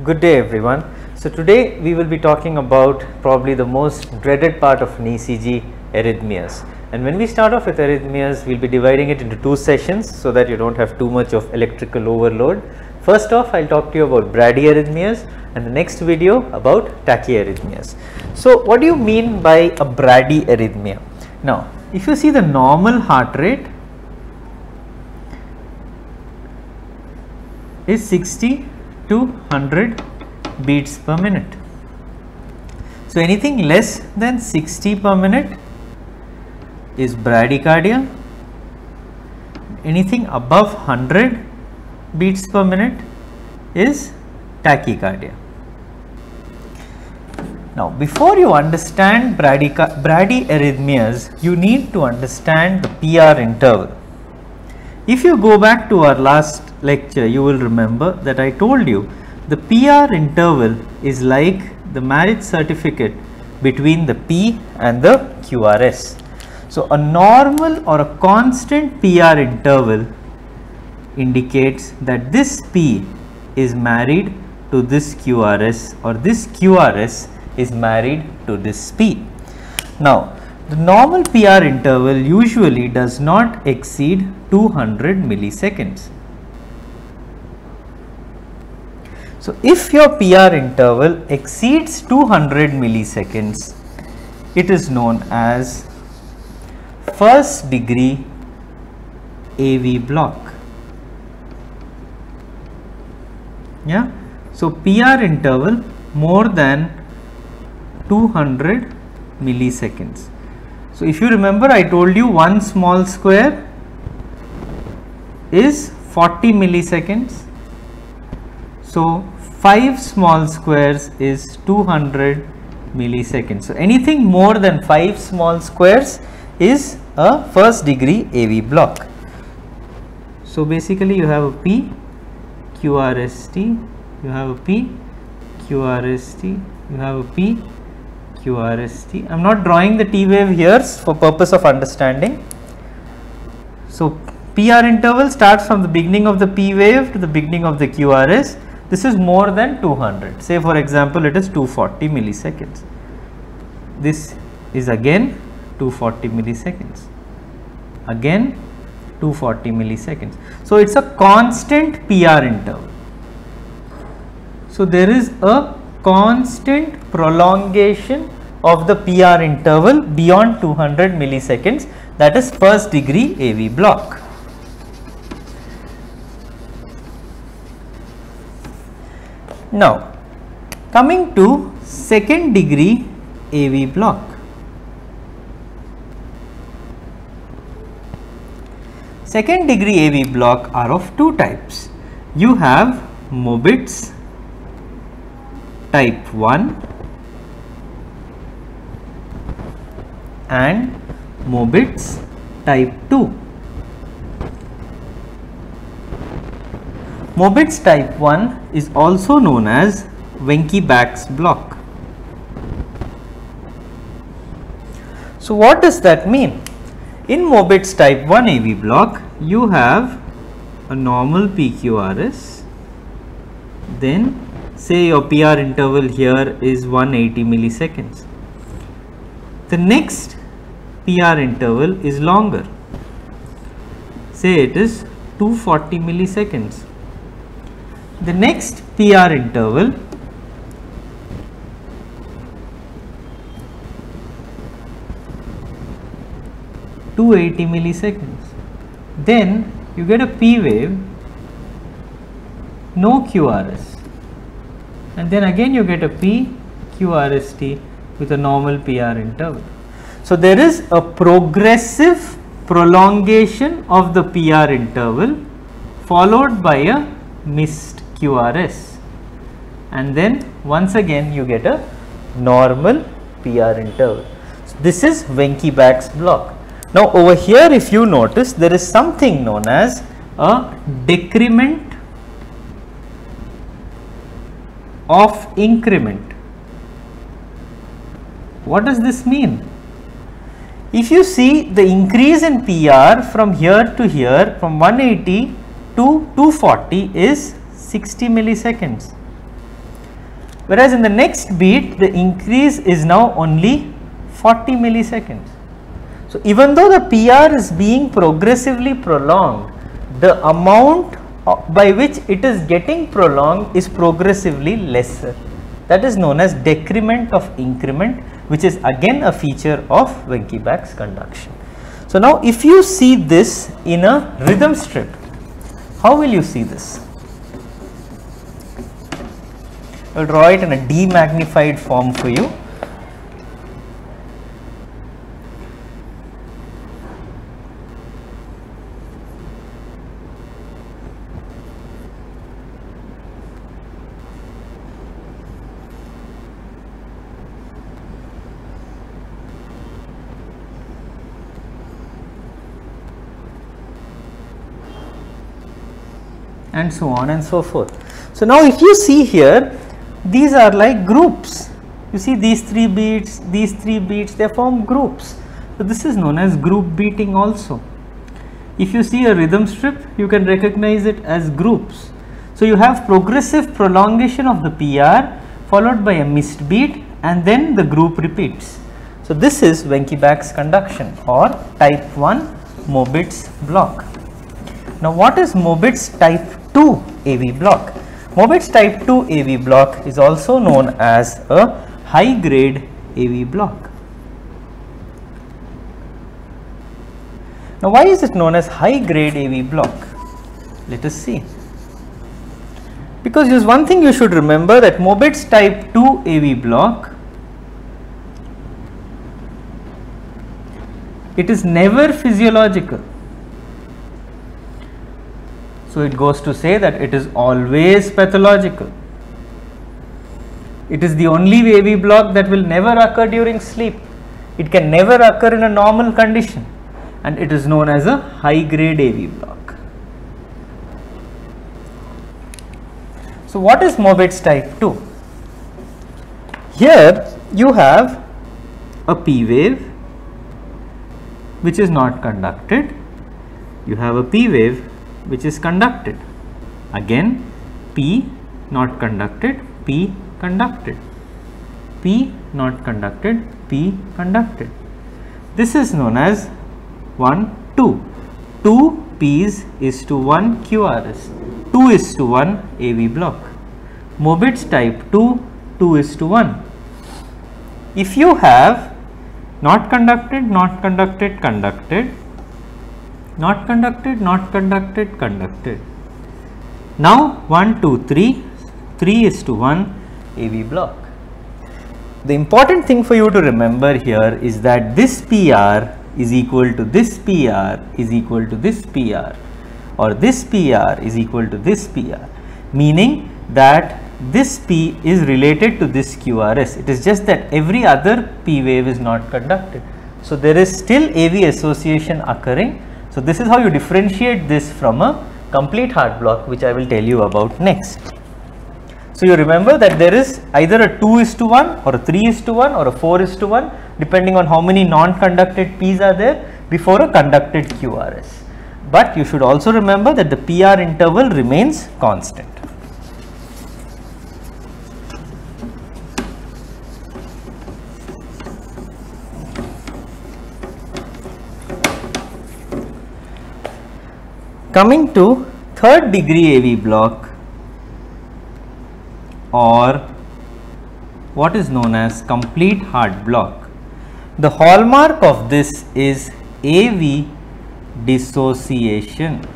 Good day everyone. So today we will be talking about probably the most dreaded part of an ECG, arrhythmias. And when we start off with arrhythmias, we'll be dividing it into two sessions so that you don't have too much of electrical overload. First off, I'll talk to you about bradyarrhythmias, and the next video about tachyarrhythmias. So what do you mean by a bradyarrhythmia? Now, if you see the normal heart rate is 60 to 100 beats per minute. So anything less than 60 per minute is bradycardia. Anything above 100 beats per minute is tachycardia. Now, before you understand bradyarrhythmias, you need to understand the PR interval. If you go back to our last lecture, you will remember that I told you the PR interval is like the marriage certificate between the P and the QRS. So, a normal or a constant PR interval indicates that this P is married to this QRS, or this QRS is married to this P. Now, the normal PR interval usually does not exceed 200 milliseconds. So, if your PR interval exceeds 200 milliseconds, it is known as first degree AV block. Yeah. So, PR interval more than 200 milliseconds. So, if you remember, I told you one small square is 40 milliseconds. So, 5 small squares is 200 milliseconds. So, anything more than 5 small squares is a first degree AV block. So, basically you have a P QRST, you have a P QRST, you have a P QRST. I am not drawing the T wave here for purpose of understanding. So, PR interval starts from the beginning of the P wave to the beginning of the QRS. This is more than 200. Say for example, it is 240 milliseconds. This is again 240 milliseconds. Again 240 milliseconds. So, it is a constant PR interval. So, there is a constant prolongation of the PR interval beyond 200 milliseconds, that is first degree AV block. Now, coming to second degree AV block. Second degree AV block are of two types. You have Mobitz type 1 and Mobitz type 2. Mobitz type 1 is also known as Wenckebach's block. So, what does that mean? In Mobitz type 1 AV block, you have a normal PQRS, then say your PR interval here is 180 milliseconds. The next PR interval is longer, say it is 240 milliseconds. The next PR interval is 280 milliseconds. Then you get a P wave, no QRS, and then again you get a P QRST with a normal PR interval. So, there is a progressive prolongation of the PR interval followed by a missed QRS, and then once again you get a normal PR interval. So, this is Wenckebach's block. Now, over here if you notice, there is something known as a decrement of increment. What does this mean? If you see the increase in PR from here to here, from 180 to 240 is 60 milliseconds. whereas in the next beat the increase is now only 40 milliseconds. So even though the PR is being progressively prolonged, the amount by which it is getting prolonged is progressively lesser. That is known as decrement of increment, which is again a feature of Wenckebach's conduction. So now if you see this in a rhythm strip, how will you see this? I will draw it in a demagnified form for you. And so on and so forth. So now if you see here, these are like groups. You see these three beats, they form groups. So this is known as group beating also. If you see a rhythm strip, you can recognize it as groups. So you have progressive prolongation of the PR followed by a missed beat and then the group repeats. So this is Wenckebach's conduction or type 1 Mobitz block. Now what is Mobitz type 2 AV block? Mobitz type 2 AV block is also known as a high grade AV block. Now why is it known as high grade AV block? Let us see. Because there is one thing you should remember, that Mobitz type 2 AV block, it is never physiological. So it goes to say that it is always pathological. It is the only AV block that will never occur during sleep. It can never occur in a normal condition, and it is known as a high grade AV block. So what is Mobitz type 2? Here you have a P wave which is not conducted. You have a P wave which is conducted. Again P not conducted, P conducted, P not conducted, P conducted. This is known as 1, 2. 2 P's is to 1 QRS, 2 is to 1 AV block. Mobitz type 2, 2 is to 1. If you have not conducted, not conducted, conducted, not conducted, not conducted, conducted. Now 1, 2, 3, 3 is to 1 AV block. The important thing for you to remember here is that this PR is equal to this PR is equal to this PR, or this PR is equal to this PR, meaning that this P is related to this QRS. It is just that every other P wave is not conducted. So there is still AV association occurring. So this is how you differentiate this from a complete heart block, which I will tell you about next. So you remember that there is either a 2 is to 1 or a 3 is to 1 or a 4 is to 1, depending on how many non-conducted P's are there before a conducted QRS. But you should also remember that the PR interval remains constant. Coming to third degree AV block, or what is known as complete heart block. The hallmark of this is AV dissociation.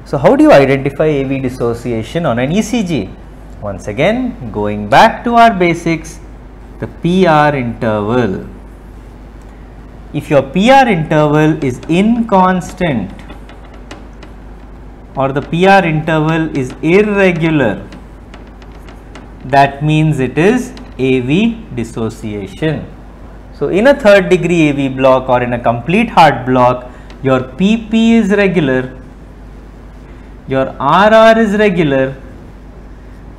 So how do you identify AV dissociation on an ECG? Once again, going back to our basics, the PR interval. If your PR interval is inconstant or the PR interval is irregular, that means it is AV dissociation. So in a third degree AV block or in a complete heart block, your PP is regular, your RR is regular,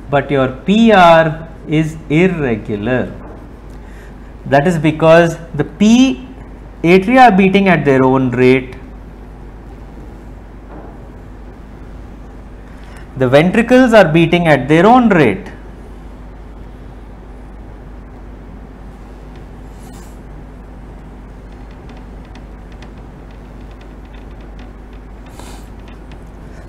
but your PR is irregular. That is because the P atria are beating at their own rate, The ventricles are beating at their own rate.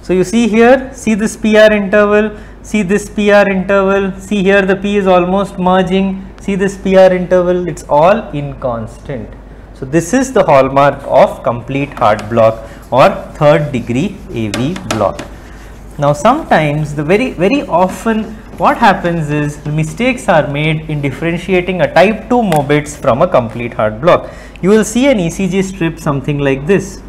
So you see here, see this PR interval, see this PR interval, see here the P is almost merging, see this PR interval, it's all inconstant. So this is the hallmark of complete heart block or third degree AV block. Now sometimes very often what happens is mistakes are made in differentiating a type 2 Mobitz from a complete heart block. You will see an ECG strip something like this.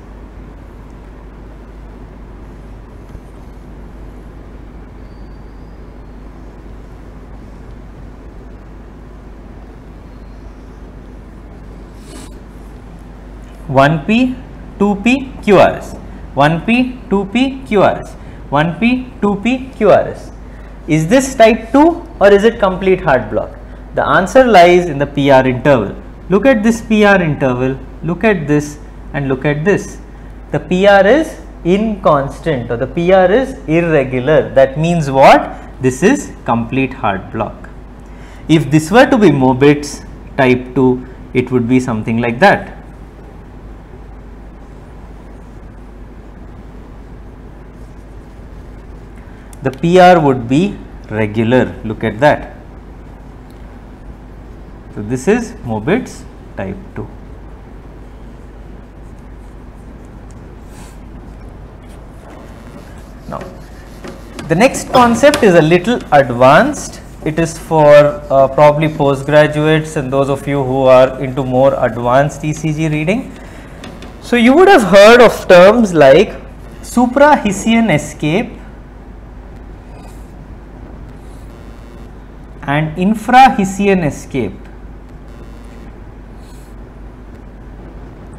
One P, 2P, QRS, 1P, 2P, QRS, 1P, 2P, QRS. Is this type 2 or is it complete heart block? The answer lies in the PR interval. Look at this PR interval, look at this and look at this. The PR is inconstant or the PR is irregular. That means what? This is complete heart block. If this were to be Mobitz type 2, it would be something like that. The PR would be regular, look at that. So this is Mobitz type 2. Now the next concept is a little advanced. It is for probably postgraduates and those of you who are into more advanced ECG reading. So you would have heard of terms like supra-Hessian escape and infra-Hessian escape.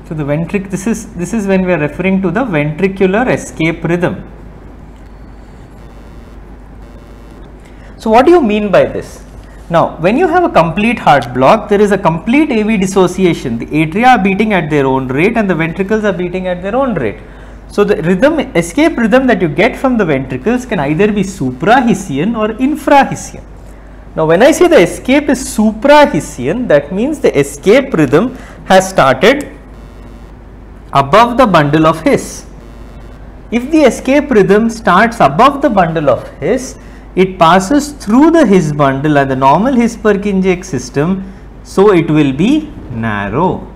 So the this is when we are referring to the ventricular escape rhythm. So what do you mean by this? Now when you have a complete heart block, there is a complete AV dissociation. The atria are beating at their own rate and the ventricles are beating at their own rate. So the escape rhythm that you get from the ventricles can either be supra-Hessian or infra-Hessian. Now when I say the escape is supra-Hessian, that means the escape rhythm has started above the bundle of His. If the escape rhythm starts above the bundle of His, it passes through the His bundle and the normal His-Purkinje system, so it will be narrow.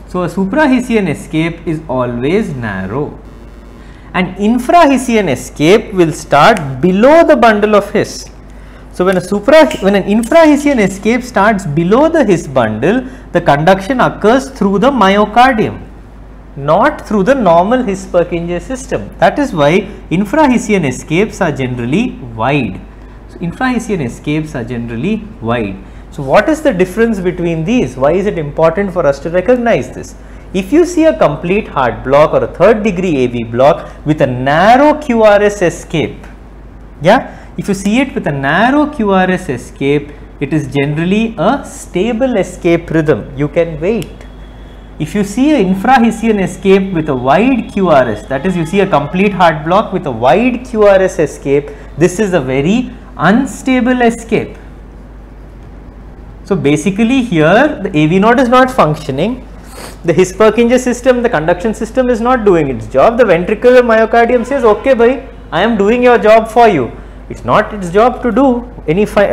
So a supra-Hessian escape is always narrow. An infra-Hessian escape will start below the bundle of His. So when an infra-Hessian escape starts below the His bundle, the conduction occurs through the myocardium, not through the normal His-Purkinje system. That is why infra-Hessian escapes are generally wide. So infra-Hessian escapes are generally wide. So what is the difference between these? Why is it important for us to recognize this? If you see a complete heart block or a third degree AV block with a narrow QRS escape, if you see it with a narrow QRS escape, it is generally a stable escape rhythm. You can wait. If you see an infra-Hessian escape with a wide QRS, that is, you see a complete heart block with a wide QRS escape, this is a very unstable escape. So basically here the AV node is not functioning, the His-Purkinje system, the conduction system is not doing its job. The ventricular myocardium says, okay bhai, I am doing your job for you. It's not its job to do.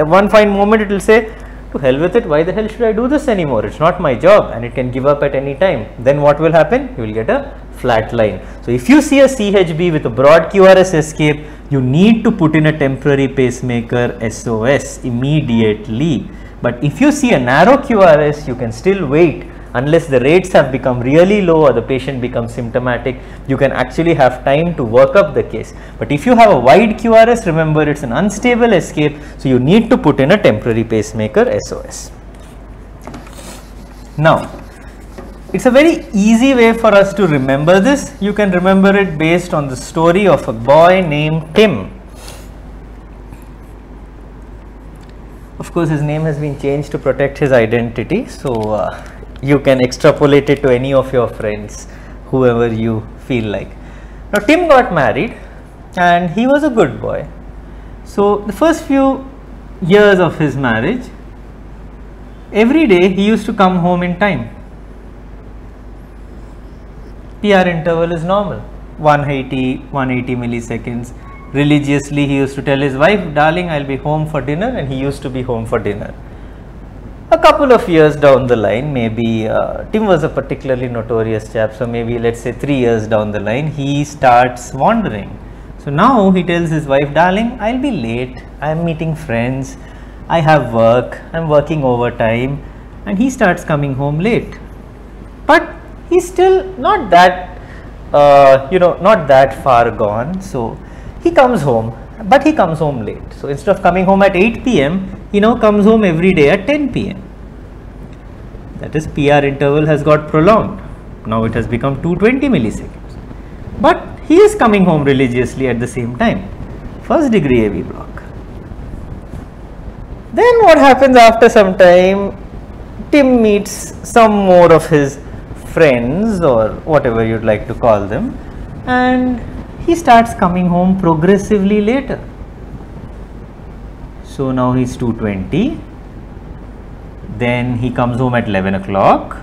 One fine moment it will say, to hell with it, why the hell should I do this anymore? It's not my job, and it can give up at any time. Then what will happen? You will get a flat line. So if you see a CHB with a broad QRS escape, you need to put in a temporary pacemaker SOS immediately. But if you see a narrow QRS, you can still wait unless the rates have become really low or the patient becomes symptomatic. You can actually have time to work up the case. But if you have a wide QRS, remember it's an unstable escape, so you need to put in a temporary pacemaker SOS. Now, it's a very easy way for us to remember this. You can remember it based on the story of a boy named Tim. Of course, his name has been changed to protect his identity, so you can extrapolate it to any of your friends, whoever you feel like. Now Tim got married and he was a good boy. So the first few years of his marriage, every day he used to come home in time. PR interval is normal, 180 milliseconds. Religiously he used to tell his wife, darling, I'll be home for dinner, and he used to be home for dinner. A couple of years down the line, maybe Tim was a particularly notorious chap, so maybe let's say 3 years down the line, he starts wandering. So now he tells his wife, darling, I'll be late, I'm meeting friends, I have work, I'm working overtime, and he starts coming home late. But he's still not that, not that far gone. So he comes home, but he comes home late. So instead of coming home at 8 p.m., he now comes home every day at 10 p.m. That is, PR interval has got prolonged. Now it has become 220 milliseconds. But he is coming home religiously at the same time. First degree AV block. Then what happens after some time? Tim meets some more of his friends, or whatever you'd like to call them, and he starts coming home progressively later. So now he's 220, then he comes home at 11 o'clock,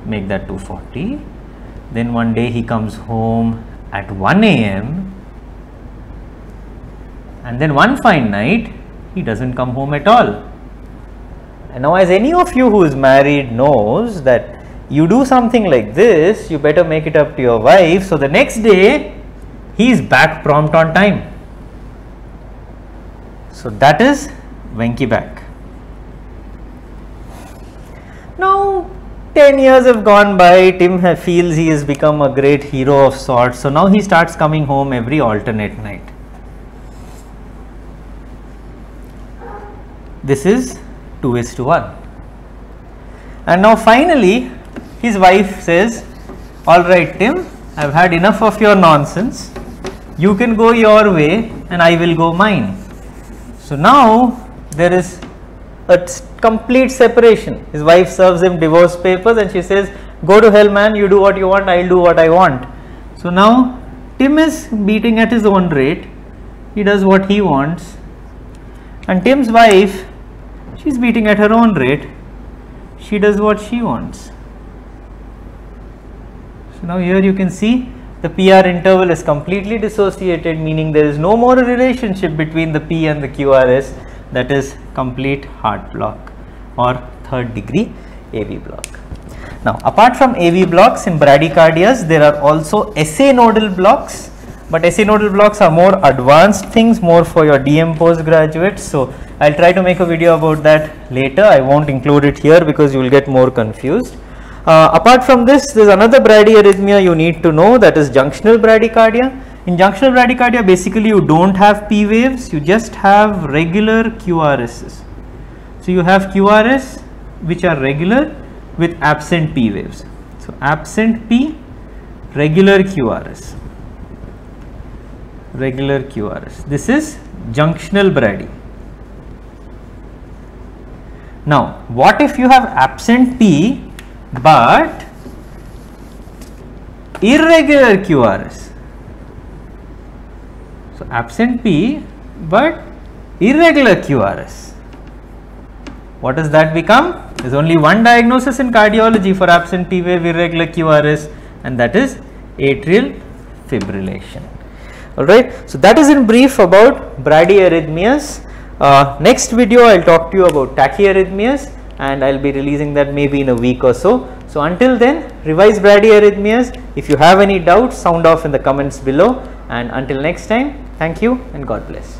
make that 240, then one day he comes home at 1 a.m. and then one fine night he doesn't come home at all. And now, as any of you who is married knows, that you do something like this, you better make it up to your wife, so the next day he is back prompt on time. So that is Venki back. Now 10 years have gone by, Tim feels he has become a great hero of sorts, so now he starts coming home every alternate night. This is 2:1. And now finally his wife says, all right Tim, I've had enough of your nonsense, you can go your way and I will go mine. So now there is a complete separation. His wife serves him divorce papers and she says, go to hell man, you do what you want, I'll do what I want. So now Tim is beating at his own rate, he does what he wants, and Tim's wife, she's beating at her own rate, she does what she wants. So now here you can see the PR interval is completely dissociated, meaning there is no more a relationship between the P and the QRS, that is complete heart block or third degree AV block. Now apart from AV blocks in bradycardias, there are also SA nodal blocks, but SA nodal blocks are more advanced things, more for your DM postgraduates. So I'll try to make a video about that later. I won't include it here because you will get more confused. Apart from this, there is another bradyarrhythmia you need to know, that is junctional bradycardia. In junctional bradycardia, basically you don't have P waves, you just have regular QRSs. So you have QRS which are regular with absent P waves. So absent P, regular QRS. Regular QRS. This is junctional brady. Now, what if you have absent P but irregular QRS? So absent P but irregular QRS. What does that become? There is only one diagnosis in cardiology for absent P wave irregular QRS, and that is atrial fibrillation. Alright, so that is in brief about bradyarrhythmias. Next video I will talk to you about tachyarrhythmias, and I will be releasing that maybe in a week or so. So until then, revise bradyarrhythmias. If you have any doubts, sound off in the comments below, and until next time, thank you and God bless.